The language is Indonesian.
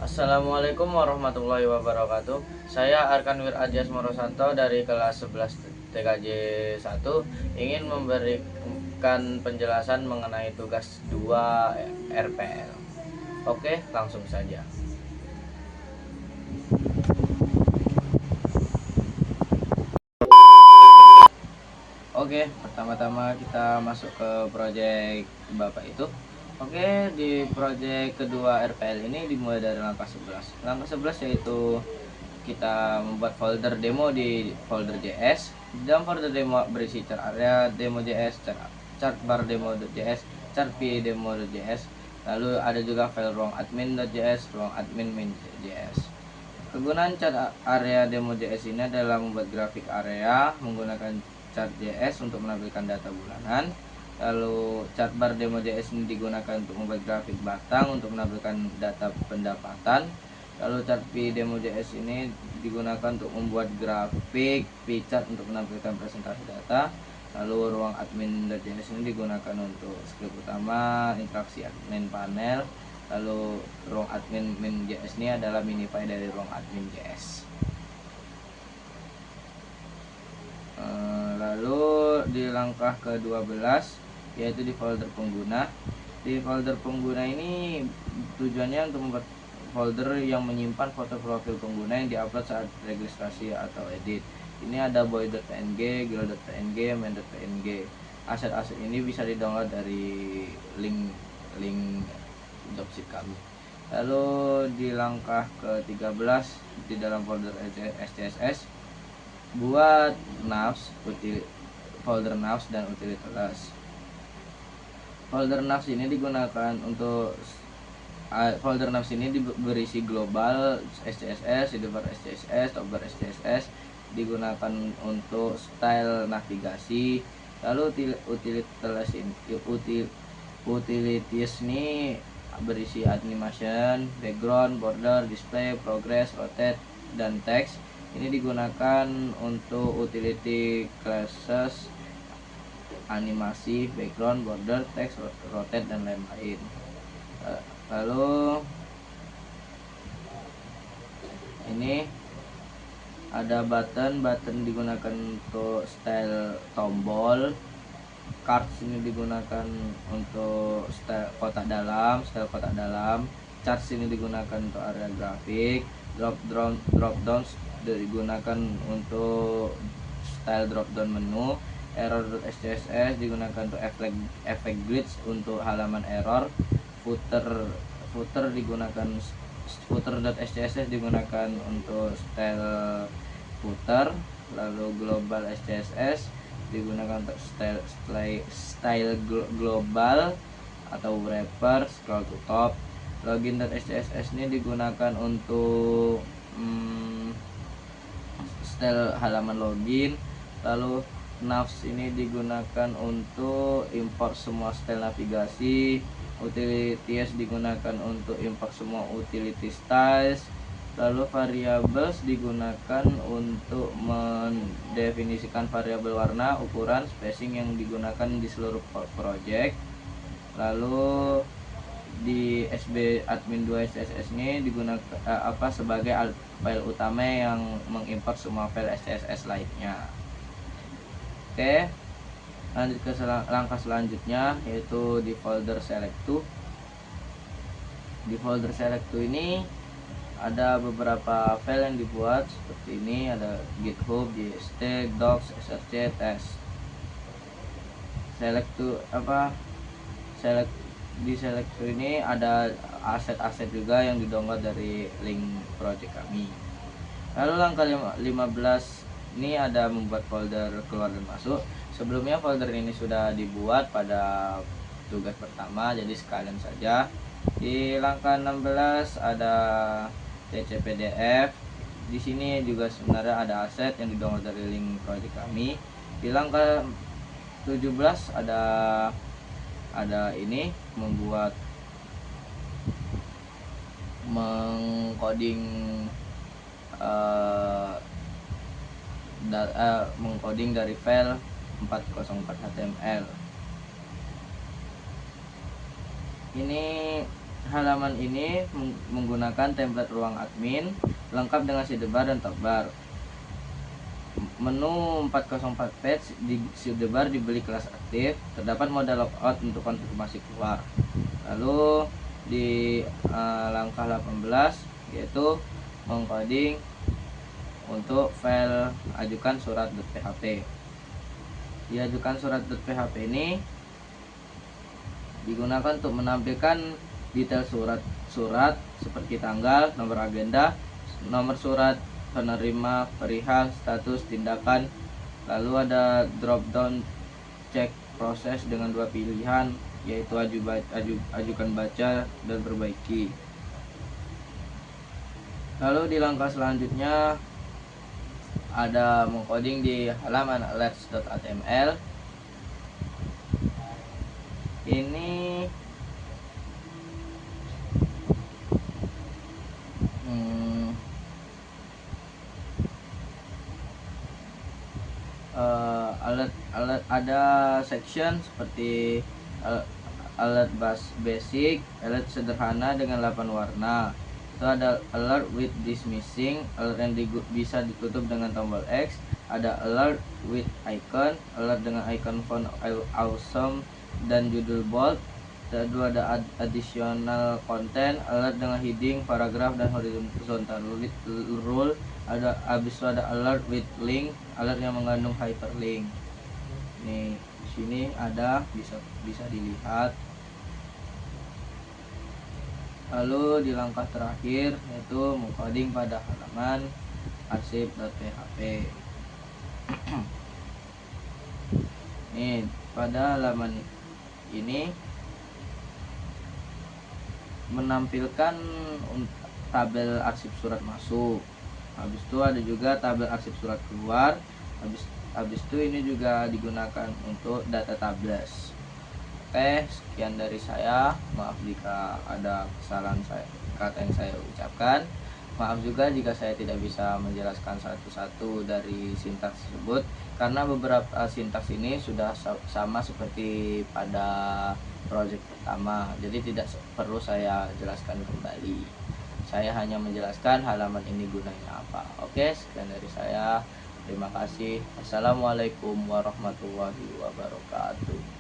Assalamualaikum warahmatullahi wabarakatuh. Saya Arkanwir Ajias Morosanto dari kelas 11 TKJ 1 ingin memberikan penjelasan mengenai tugas 2 RPL. Oke, langsung saja. Oke, pertama-tama kita masuk ke proyek Bapak itu. Oke, di proyek kedua RPL ini dimulai dari langkah 11. Langkah 11 yaitu kita membuat folder demo di folder JS. Di dalam folder demo berisi chart area demo JS, chart bar demo.js, chart p demo.js. Lalu ada juga file ruang admin.js, ruang admin main.js. Kegunaan chart area demo.js ini adalah membuat grafik area menggunakan chart JS untuk menampilkan data bulanan. Lalu chart bar demo.js ini digunakan untuk membuat grafik batang untuk menampilkan data pendapatan. Lalu chart p demo.js ini digunakan untuk membuat grafik p-chart untuk menampilkan presentasi data. Lalu ruang admin.js ini digunakan untuk script utama, interaksi admin panel. Lalu ruang admin main.js ini adalah minify dari ruang admin JS. Lalu di langkah ke-12 yaitu di folder pengguna. Di folder pengguna ini tujuannya untuk membuat folder yang menyimpan foto profil pengguna yang diupload saat registrasi atau edit. Ini ada boy.png, girl.png, main.png. Aset-aset ini bisa didownload dari link dropship kami. Lalu di langkah ke-13 di dalam folder SCSS buat navs, folder navs dan utilitas. Folder navs ini digunakan untuk folder navs ini berisi global SCSS, sidebar SCSS, topbar SCSS, digunakan untuk style navigasi. Lalu utilities ini berisi animation, background, border, display, progress, rotate, dan text. Ini digunakan untuk utility classes, animasi, background, border, text, rotate, dan lain-lain. Lalu ini ada button digunakan untuk style tombol. Cards ini digunakan untuk style kotak dalam, charts ini digunakan untuk area grafik, drop downs digunakan untuk style drop down menu, error.scss digunakan untuk efek glitch untuk halaman error, footer digunakan footer.scss digunakan untuk style footer. Lalu global SCSS digunakan untuk style global atau wrapper, scroll to top. Login.scss ini digunakan untuk style halaman login. Lalu navs ini digunakan untuk import semua style navigasi. Utilities digunakan untuk import semua utility styles. Lalu variables digunakan untuk mendefinisikan variabel warna, ukuran, spacing yang digunakan di seluruh project. Lalu di SB admin 2 SCSS ini digunakan sebagai file utama yang mengimport semua file SCSS lainnya. Oke, lanjut ke langkah selanjutnya yaitu di folder select to. Di folder select to ini ada beberapa file yang dibuat seperti ini, ada github, jst, docs, src, test. Di select to ini ada aset-aset juga yang didownload dari link project kami. Lalu langkah 15 ini ada membuat folder keluar dan masuk. Sebelumnya folder ini sudah dibuat pada tugas pertama, jadi sekalian saja. Di langkah 16 ada tcpdf. Di sini juga sebenarnya ada aset yang didownload dari link project kami. Di langkah 17 ada ini membuat mengcoding dari file 404 HTML. Ini halaman ini menggunakan template ruang admin lengkap dengan sidebar dan tabbar. Menu 404 page di sidebar dibeli kelas aktif, terdapat mode logout untuk konfirmasi keluar. Lalu di langkah 18 yaitu mengcoding untuk file ajukan surat.php. Diajukan surat.php ini digunakan untuk menampilkan detail surat seperti tanggal, nomor agenda, nomor surat penerima, perihal, status, tindakan. Lalu ada drop down cek proses dengan dua pilihan, yaitu ajukan baca dan perbaiki. Lalu di langkah selanjutnya ada mengcoding di halaman alerts.html. Ini alert ada section seperti alert basic, alert sederhana dengan 8 warna. Itu ada alert with dismissing, alert yang bisa ditutup dengan tombol X. Ada alert with icon, alert dengan icon font awesome dan judul bold. Kedua ada additional content, alert dengan heading, paragraf dan horizontal rule. Habis itu ada alert with link, alert yang mengandung hyperlink. Nih di sini ada bisa dilihat. Lalu di langkah terakhir yaitu mengcoding pada halaman arsip.php. Nih pada halaman ini menampilkan tabel arsip surat masuk. Habis itu ada juga tabel arsip surat keluar. Habis itu ini juga digunakan untuk data tables. Oke, sekian dari saya. Maaf jika ada kesalahan kata yang saya ucapkan. Maaf juga jika saya tidak bisa menjelaskan satu-satu dari sintaks tersebut, karena beberapa sintaks ini sudah sama seperti pada project pertama, jadi tidak perlu saya jelaskan kembali. Saya hanya menjelaskan halaman ini gunanya apa. Oke, sekian dari saya. Terima kasih. Assalamualaikum warahmatullahi wabarakatuh.